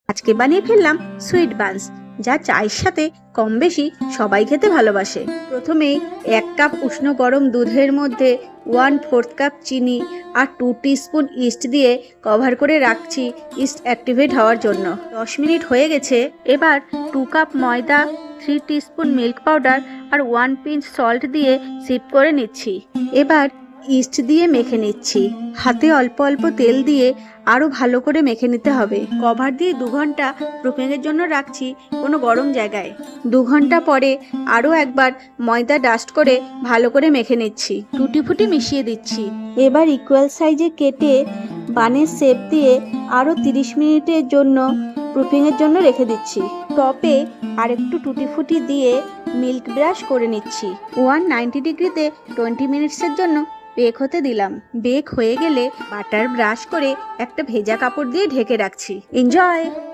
আজকে বানিয়ে ফেললাম সুইট বানস, যা চায়ের সাথে কম বেশি সবাই খেতে ভালোবাসে। প্রথমেই 1 কাপ উষ্ণ গরম দুধের মধ্যে 1/4 কাপ চিনি আর 2 টিস্পুন ইস্ট দিয়ে কভার করে রাখছি ইস্ট অ্যাক্টিভেট হওয়ার জন্য। 10 মিনিট হয়ে গেছে। এবার 2 কাপ ময়দা, 3 টিস্পুন মিল্ক পাউডার আর 1 পিঞ্চ সল্ট দিয়ে সিপ করে নিচ্ছি। এবার ইস্ট দিয়ে মেখে নিচ্ছি। হাতে অল্প অল্প তেল দিয়ে আরও ভালো করে মেখে নিতে হবে। কভার দিয়ে 2 ঘন্টা প্রুফিংয়ের জন্য রাখছি কোনো গরম জায়গায়। 2 ঘন্টা পরে আরও একবার ময়দা ডাস্ট করে ভালো করে মেখে নিচ্ছি। টুটি ফুটি মিশিয়ে দিচ্ছি। এবার ইকুয়াল সাইজে কেটে বানের শেপ দিয়ে আরও 30 মিনিটের জন্য প্রুফিংয়ের জন্য রেখে দিচ্ছি। টপে আরেকটু টুটি ফুটি দিয়ে মিল্ক ব্রাশ করে নিচ্ছি। 190 ডিগ্রিতে 20 মিনিটসের জন্য বেক হতে দিলাম। বেক হয়ে গেলে বাটার ব্রাশ করে একটা ভেজা কাপড় দিয়ে ঢেকে রাখছি। এনজয়।